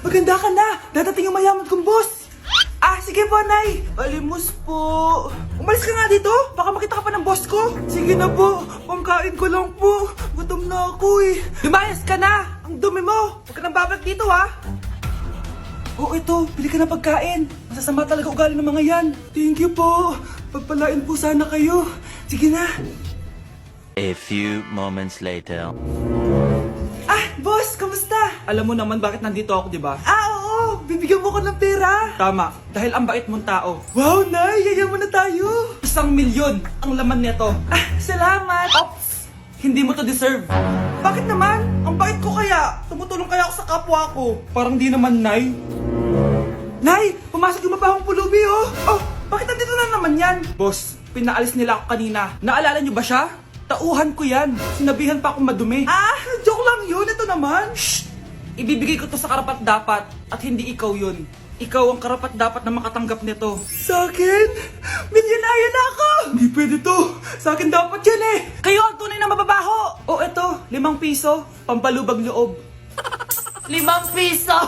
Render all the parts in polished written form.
Maganda ka na! Dadating yung mayaman kong boss! Sige po, Nay! Alimos po! Umalis ka nga dito! Baka makita ka pa ng boss ko! Sige na po! Pangkain ko lang po! Gutom na ako eh! Lumayas ka na! Ang dumi mo! Huwag ka nang babalik dito ha! Ito, bili ka ng pagkain. Masasama talaga ugali ng mga yan. Thank you po. Pagpalain po sana kayo. Sige na. A few moments later. Boss, kamusta? Alam mo naman bakit nandito ako, di ba? Oo. Bibigyan mo ko ng pera. Tama, dahil ang bait mong tao. Wow, Nay, yayaman na tayo. 1,000,000 ang laman nito. Salamat. Ops, hindi mo to deserve. Bakit naman? Ang bait ko kaya. Tumutulong kaya ako sa kapwa ko. Parang di naman, Nay. Nay, pumasok yung mabahong pulubi, oh. Bakit nandito na naman yan? Boss, pinaalis nila ako kanina. Naalala niyo ba siya? Tauhan ko yan. Sinabihan pa akong madumi. Joke lang yun. Ito naman. Shh! Ibibigay ko to sa karapat dapat at hindi ikaw yun. Ikaw ang karapat dapat na makatanggap nito. Sa akin? Milyonaryo na ako! Hindi pwede to. Sa akin dapat yan eh. Kayo ang tunay na mababaho. Eto, 5 piso. Pampalubag loob. 5 piso!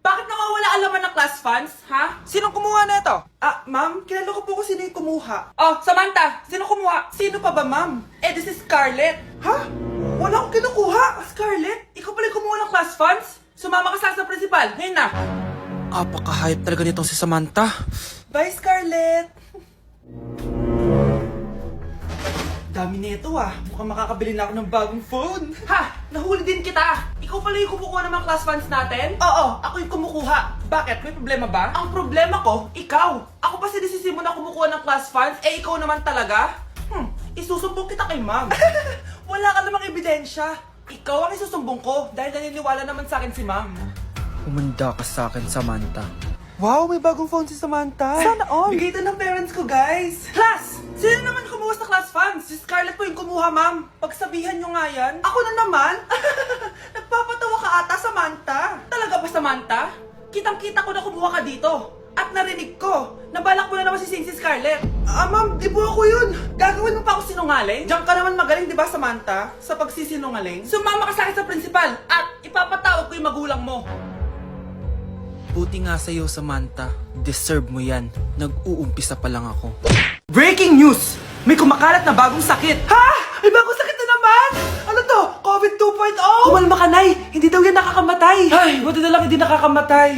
Bakit nawawala ang laman ng class funds, ha? Sinong kumuha na ito? Ma'am, kilala ko po kung sino yung kumuha. Samantha, sino kumuha? Sino pa ba, ma'am? This is Scarlett. Ha? Wala akong kinukuha. Scarlett, ikaw pala yung kumuha ng class funds? Sumama ka sa principal, ngayon na. Apaka-hype talaga nitong si Samantha. Bye, Scarlett. Dami nito Mukhang makakabili na ako ng bagong phone. Nahuli din kita. Ikaw pala yung kumukuha ng mga class funds natin? Oo, ako yung kumukuha. Bakit? May problema ba? Ang problema ko, ikaw. Ako pa sinisisi mo na kumukuha ng class funds, ikaw naman talaga? Isusumbong kita kay ma'am. Wala ka namang ebidensya. Ikaw ang isusumbong ko dahil naniniwala naman sa akin si ma'am. Humanda ka sa akin, Samantha. Wow, may bagong phone si Samantha. Sana all. Bigay ito ng parents ko, guys. Class! Sino naman kumuha sa class funds? Si Scarlett po yung kumuha, ma'am. Pagsabihan nyo nga yan. Ako na naman? Nagpapatawa ka ata, Samantha. Talaga ba, Samantha? Kitang-kita ko na kumuha ka dito. At narinig ko, nabalak mo na naman si Scarlett. Ma'am, di po ako yun. Gagawin mo pa ako sinungaling? Diyan ka naman magaling, di ba, Samantha? Sa pagsisinungaling? Sumama ka sa akin sa principal at ipapatawag ko yung magulang mo. Buti nga sa'yo, Samantha. Deserve mo yan. Nag-uumpisa pa lang ako. Breaking news! May kumakalat na bagong sakit. Ha? May bagong sakit na naman? Ano to? COVID 2.0? Kumalma ka, Nay. Hindi daw yan nakakamatay. Ay, buti na lang hindi nakakamatay.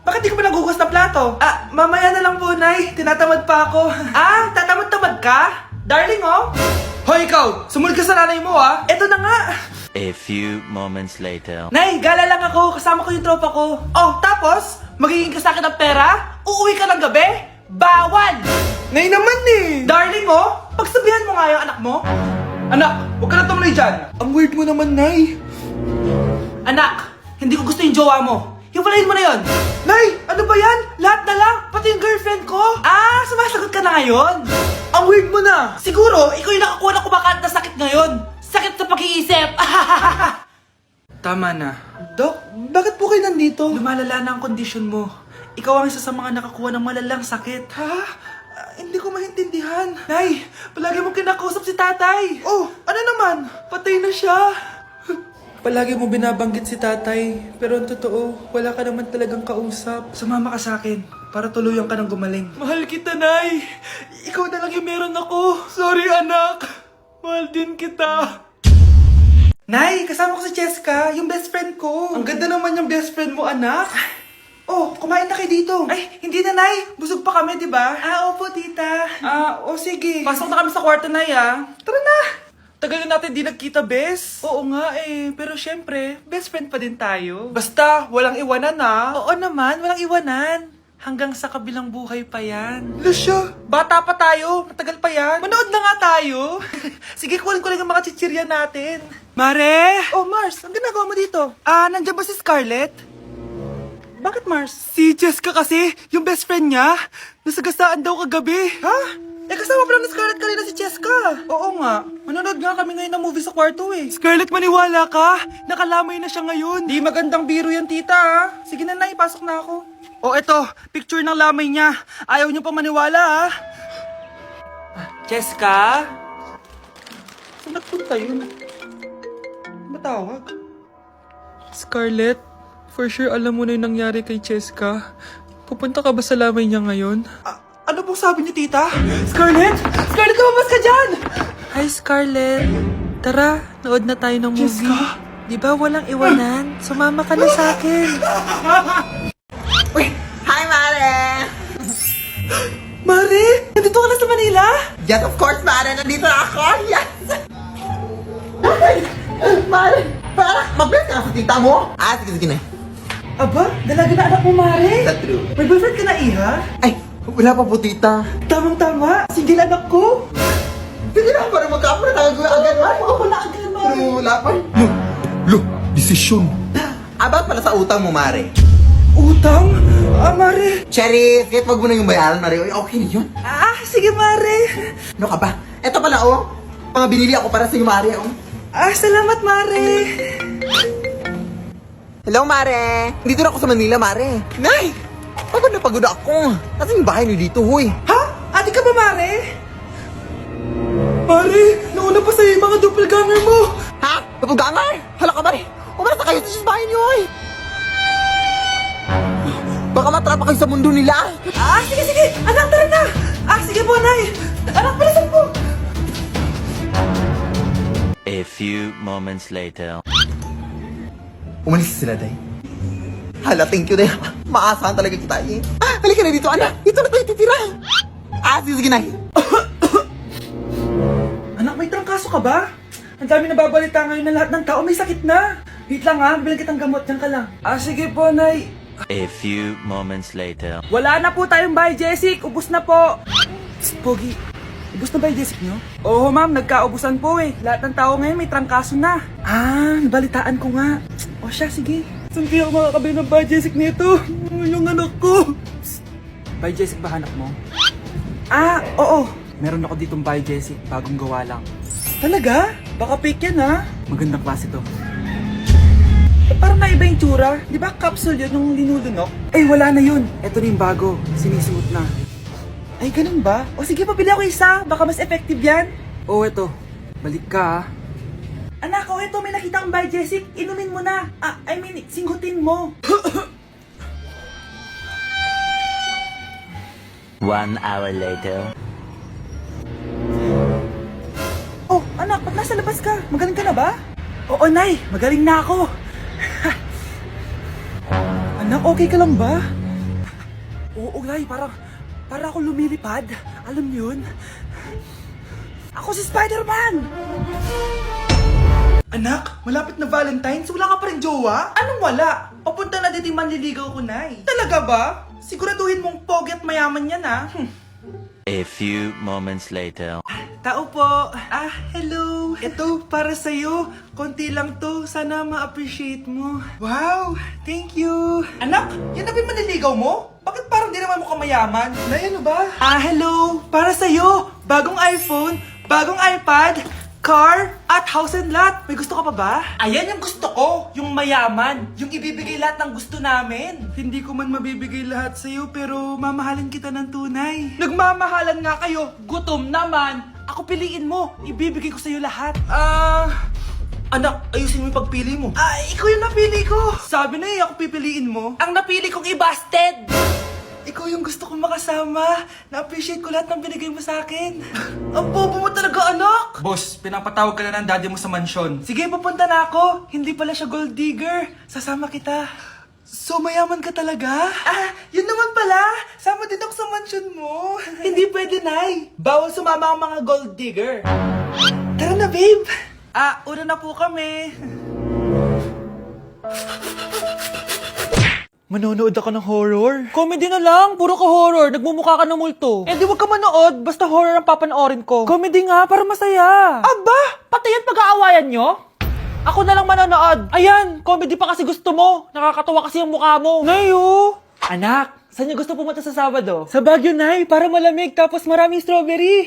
Bakit di ka pa nagugas ng plato? Mamaya na lang po, Nay. Tinatamad pa ako. Tatamad-tamad ka? Darling, Hoy, ikaw! Sumunod ka sa nanay mo, Eto na nga. A few moments later. Nay, gala lang ako. Kasama ko yung tropa ko. Tapos? Magiging ka sa akin ng pera? Uuwi ka ng gabi? Bawal! Nay naman eh! Darling, pagsabihan mo nga yung anak mo. Anak, huwag ka na tumuloy dyan. Ang weird mo naman, Nay. Anak, hindi ko gusto yung jowa mo. Hiwalayin mo na yon. Nay, ano ba yan? Lahat na lang, pati yung girlfriend ko. Sumasagot ka na ngayon? Ang weird mo na. Siguro, ikaw yung nakakuha ng kumakalat na sakit ngayon. Sakit sa pag-iisip. Tama na. Dok, bakit po kayo nandito? Lumalala na ang kondisyon mo. Ikaw ang isa sa mga nakakuha ng malalang sakit. Hindi ko maintindihan. Nay, palagi mo kinakausap si tatay. Ano naman? Patay na siya. Palagi mo binabanggit si tatay. Pero ang totoo, wala ka naman talagang kausap. Sumama ka sa akin para tuluyan ka ng gumaling. Mahal kita, Nay. Ikaw na lang yung meron ako. Sorry, anak. Mahal din kita. Nay, kasama ko si Cheska, yung best friend ko. Ang ganda naman yung best friend mo, anak. Kumain na kayo dito. Ay, hindi na, Nay. Busog pa kami, di ba? Opo, tita. Sige. Pasok na kami sa kwarto, Nay, Tara na. Tagal na natin di nagkita, bes. Oo nga pero syempre, best friend pa din tayo. Basta, walang iwanan, Oo naman, walang iwanan. Hanggang sa kabilang buhay pa yan. Lusya, bata pa tayo. Matagal pa yan. Manood na nga tayo. Sige, kunin ko lang ang mga chichirya natin. Mare! Mars, ang ginagawa mo dito? Nandiyan ba si Scarlett? Bakit, Mars? Si Jessica kasi, yung best friend niya, nasagasaan daw kagabi. Ha? Kasama pala ni Scarlett kanina si Jessica. Oo nga. Manonood nga kami ngayon ng movie sa kwarto Scarlett, maniwala ka. Nakalamay na siya ngayon. Di magandang biro yan, tita, Sige na, Nay, pasok na ako. Eto, picture ng lamay niya. Ayaw niyo pa maniwala, Jessica? Saan nagpunta yun? Matawag? Scarlett, for sure alam mo na yung nangyari kay Cheska. Pupunta ka ba sa lamay niya ngayon? Ano pong sabi niyo, tita? Scarlett! Scarlett, lumabas ka dyan! Hi, Scarlett. Tara, nood na tayo ng movie. Cheska? Di ba walang iwanan? Sumama ka na sa akin. Uy! Hi, Mare! Mare! Nandito ka na sa Manila? Yes, of course, Mare! Nandito na ako! Yes! Mare! Para mabilis ka na sa tita mo! Sige na. Aba, dalaga na anak mo, Mare. That's true. May boyfriend ka na, Iha? Ay! Wala pa po, tita. Tamang-tama, single anak ko. Sige na, para magkapura tayo agad, Mare. Ako na agad, Mare. Pero wala pa. Lo! Desisyon. About pala sa utang mo, Mare. Utang? Mare. Cherry, kahit wag mo na yung bayaran, Mare. Uy, okay na yun. Sige, Mare. Ano ka ba? Eto pala, oh. Mga binili ako para sa iyo, Mare, oh. Salamat, Mare. Hello, Mare! Dito na ako sa Manila, Mare. Nay! Pagod na pagod ako. Kasi yung bahay niyo dito, huy. Ha? Ate ka ba, Mare? Mare, nauna pa sa'yo yung mga doppelganger mo. Ha? Napugangar? Hala ka, Mare! Umalas na kayo sa bahay niyo, huy. Baka matrapa kayo sa mundo nila. Sige. Anak, tara na. Sige po, Nay. Anak, palasan po. A few moments later. Umalis sila, Day. Hala, thank you, Day. Maasahan talaga kita, eh. Halika na dito, anak. Dito na tayo titira. Sige, Nay. Anak, may trangkaso ka ba? Ang dami nababalita ngayon na lahat ng tao may sakit na. Wait lang ha, bibilang kitang gamot. Diyan ka lang. Sige po, Nay. A few moments later. Wala na po tayong bahay, Jessic. Ubus na po. Psst, Pogi. Ubus na ba yung Jessic nyo? Oo, ma'am. Nagkaubusan po eh. Lahat ng tao ngayon may trangkaso na. Nabalitaan ko nga. O siya, sige. Saan kaya ako makakabili ng bahay, Jessic nito? Yung anak ko. Psst. Bahay, Jessic ba hanap mo? Oo. Meron ako ditong bahay, Jessic. Bagong gawa lang. Talaga? Baka fake yan ha? Magandang klase to. Parang naiba yung tsura. Di ba capsule yun nung linulunok? Wala na yun. Ito na yung bago. Sinisuot na. Ay, ganun ba? O sige, pabili ako isa. Baka mas effective yan. Eto. Balik ka, ha? Anak, ito. May nakita kang bahay, Jessic. Inumin mo na. Singhutin mo. 1 hour later. Anak, ba't nasa labas ka? Magaling ka na ba? Oo, Nay. Magaling na ako. Anak, okay ka lang ba? Oo, Nay. Para ako lumilipad. Alam niyo yun? Ako si Spider-Man! Anak, malapit na Valentine's. Wala ka pa rin jowa? Anong wala? Papunta na dito yung manliligaw ko, Nay. Talaga ba? Siguraduhin mong pogi at mayaman yan, ha? A few moments later. Tao po. Hello. Ito, para sa'yo. Konti lang to. Sana ma-appreciate mo. Wow, thank you. Anak, yan na ba yung manliligaw mo? Bakit parang di naman mukhang mayaman? Nay, ano ba? Hello. Para sa'yo. Bagong iPhone, bagong iPad, car, at house and lot. May gusto ka pa ba? Ayan yung gusto ko. Yung mayaman. Yung ibibigay lahat ng gusto namin. Hindi ko man mabibigay lahat sa'yo, pero mamahalin kita ng tunay. Nagmamahalan nga kayo. Gutom naman. Ako piliin mo. Ibibigay ko sa'yo lahat. Anak, ayusin mo yung pagpili mo. Ikaw yung napili ko. Sabi na ako pipiliin mo. Ang napili kong i-busted. Ikaw yung gusto kong makasama. Na-appreciate ko lahat ng binigay mo sa akin. Ang bobo mo talaga, anak! Boss, pinapatawag ka na ng daddy mo sa mansyon. Sige, pupunta na ako. Hindi pala siya gold digger. Sasama kita. So, mayaman ka talaga? Yun naman pala. Sama din ako sa mansyon mo. Hindi pwede, Nay. Bawal sumama ang mga gold digger. Tara na, babe. Una na po kami. Manonood ako ng horror. Comedy na lang, puro ka horror. Nagmumukha ka ng multo. Di wag ka manood, basta horror ang papanoorin ko. Comedy nga, para masaya. Aba, pati yan pag-aawayan nyo? Ako na lang manonood. Ayan, comedy pa kasi gusto mo. Nakakatawa kasi ang mukha mo. Nayo! Anak, saan niyo gusto pumunta sa Sabado? Sa Baguio, Nay, para malamig tapos maraming strawberry.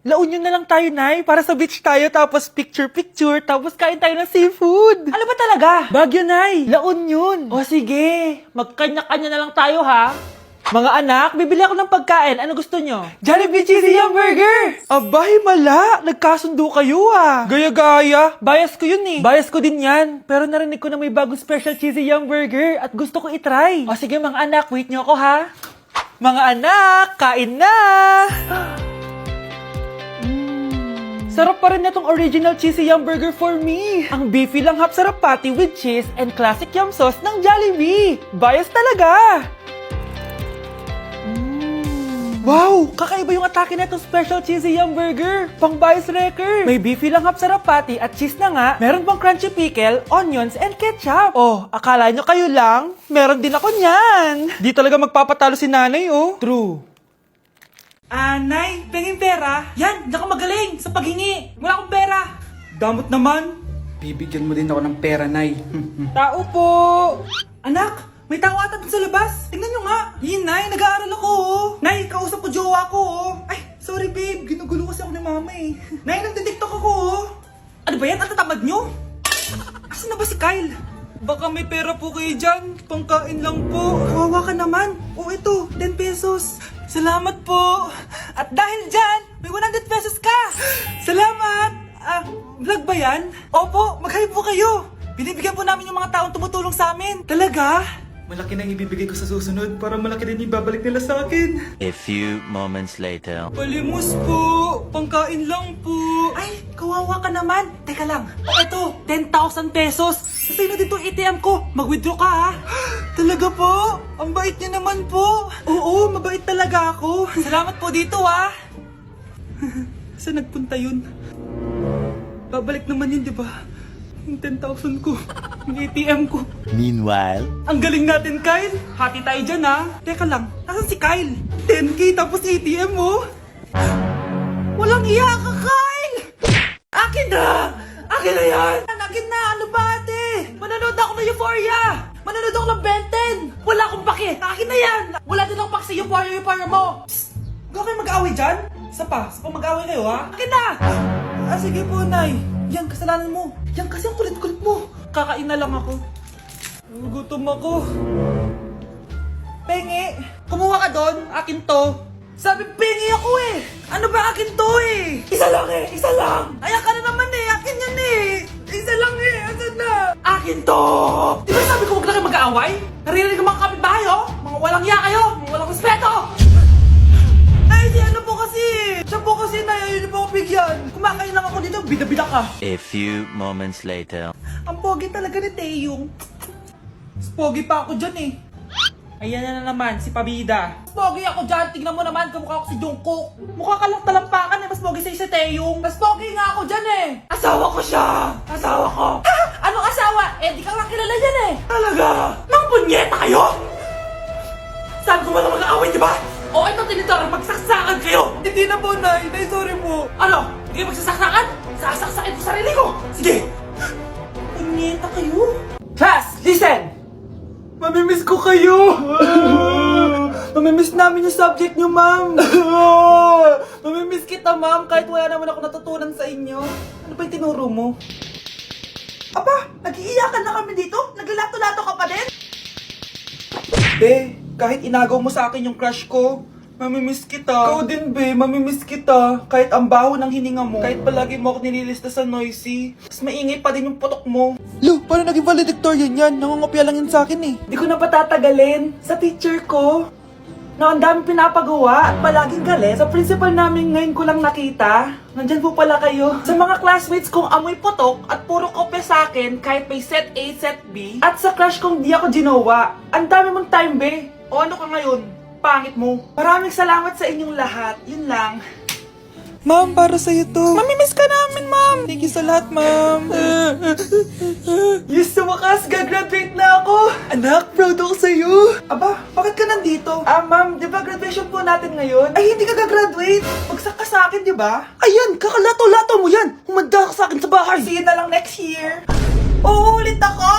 La Union na lang tayo, Nay, para sa beach tayo tapos picture-picture tapos kain tayo ng seafood. Ano ba talaga? Baguio, Nay, La Union. O sige, magkanya-kanya na lang tayo, ha? Mga anak, bibili ako ng pagkain. Ano gusto nyo? Jollibee Cheesy Yum Burger! Abay, mala! Nagkasundo kayo ah! Gaya-gaya! Bias ko yun eh. Bias ko din yan. Pero narinig ko na may bagong special cheesy yum burger at gusto ko itry. O sige mga anak, wait nyo ako ha. Mga anak, kain na! Sarap pa rin na tong original cheesy yum burger for me. Ang beefy lang hap sarap patty with cheese and classic yum sauce ng Jollibee. Bias talaga. Wow! Kakaiba yung atake na itong special cheesy yum burger. Pang bias wrecker. May beefy lang hap sarap patty at cheese na nga. Meron pang crunchy pickle, onions, and ketchup. Oh, akala nyo kayo lang? Meron din ako niyan! Di talaga magpapatalo si nanay oh. True. Nay, pengin pera. Yan, naka magaling sa paghingi. Wala akong pera. Damot naman. Bibigyan mo din ako ng pera, Nay. Tao po! Anak, may tao ata dun sa labas. Tingnan nyo nga. Yun, Nay, nag-aaral ako, oh. Nay, kausap ko jowa ko, oh. Ay, sorry, babe. Ginugulo kasi ako ni mama, eh. Nay, nagtitiktok ako, oh. Ano ba yan? Ang tatamad nyo? Asan na ba si Kyle? Baka may pera po kayo dyan. Pangkain lang po. Kawawa ka naman. Oh, ito, 10 pesos. Salamat po. At dahil dyan, may 100 pesos ka. Salamat. Vlog ba yan? Opo, mag-hi po kayo. Binibigyan po namin yung mga taong tumutulong sa amin. Talaga? Malaki na ibibigay ko sa susunod para malaki din ibabalik nila sa akin. A few moments later. Palimos po. Pangkain lang po. Ay, kawawa ka naman. Teka lang. O ito, 10,000 pesos. Sasay na dito ATM ko. Mag-withdraw ka ha. Talaga po? Ang bait niya naman po. Oo, mabait talaga ako. Salamat po dito ha. Saan nagpunta yun? Babalik naman yun, di ba? Yung 10,000 ko. Yung ATM ko. Meanwhile. Ang galing natin, Kyle. Hati tayo dyan, ha? Teka lang, nasan si Kyle? 10K tapos ATM mo? Walang iya ka, Kyle! Akin na! Akin na yan! Akin na! Ano ba, ate? Manonood ako ng Euphoria! Manonood ako ng Ben 10! Wala akong pake! Akin na yan! Wala din akong pake sa Euphoria mo! Psst! Huwag kayo mag-away dyan? Isa pa mag-away kayo, ha? Akin na! Sige po, Nay. Yan, kasalanan mo. Yan kasi ang kulit-kulit mo. Kakain na lang ako. Gutom ako. Pengi! Kumuha ka doon! Akin to! Sabi, pengi ako eh! Ano ba akin to eh? Isa lang eh! Isa lang! Ayan ka na naman eh! Akin yan eh! Isa lang eh! Asan na? Akin to! Di ba sabi ko huwag na kayo mag-aaway? Naririnig ang mga kapitbahay oh! Mga walang iya kayo! Mga walang respeto! Ay, si ano po kasi! Siya po kasi na yun po ako bigyan! Kumakain lang ako dito, bida-bida ka! A few moments later. Ang pogi talaga ni Taeyong. Mas pogi pa ako dyan eh. Ayan na naman, si Pabida. Mas pogi ako dyan, tignan mo naman, kamukha ako si Jungkook. Mukha ka lang talampakan eh, mas pogi sa'yo si Taeyong. Mas pogi nga ako dyan eh. Asawa ko siya! Asawa ko! Ha? Anong asawa? Eh, di ka lang kilala yan eh. Talaga? Mga punyeta kayo? Saan ko ba na mag-aaway, di ba? O ito, tinitor, magsaksakan kayo! Hindi na po, Nay. Nay, sorry po. Ano? Hindi kayo magsasaksakan? Sasaksakin ko sarili ko! Sige! Punyeta kayo? Class, listen! Mamimiss ko kayo! Mamimiss namin yung subject nyo, ma'am! Mamimiss kita, ma'am, kahit wala naman ako natutunan sa inyo. Ano ba yung tinuro mo? Aba, nag-iiyakan na kami dito? Naglalato-lato ka pa din? Be, kahit inagaw mo sa akin yung crush ko, mamimiss kita. Ikaw din, be, mamimiss kita. Kahit ang baho ng hininga mo, kahit palagi mo ako nililista sa noisy, mas maingay pa din yung putok mo. Lo, paano naging valedictorian yan? Nangungopia lang yun sa akin eh. Di ko na patatagalin sa teacher ko na ang daming pinapagawa at palaging galit. Sa principal namin ngayon ko lang nakita. Nandyan po pala kayo. Sa mga classmates kong amoy putok at puro kopya sa akin kahit may set A, set B. At sa crush kong di ako ginawa. Ang dami mong time, be. O ano ka ngayon? Pangit mo. Maraming salamat sa inyong lahat. Yun lang. Ma'am, para sa'yo to. Mamimiss ka namin, ma'am. Thank you sa lahat, ma'am. Yes, sa wakas, gagraduate na ako! Anak, proud ako sa'yo. Aba, bakit ka nandito? Ma'am, di ba graduation po natin ngayon? Ay, hindi ka gagraduate! Bagsak ka sa akin, di ba? Ayan, kakalato-lato mo yan. Humanda ka sa akin sa bahay. See you na lang next year! Uulit ako!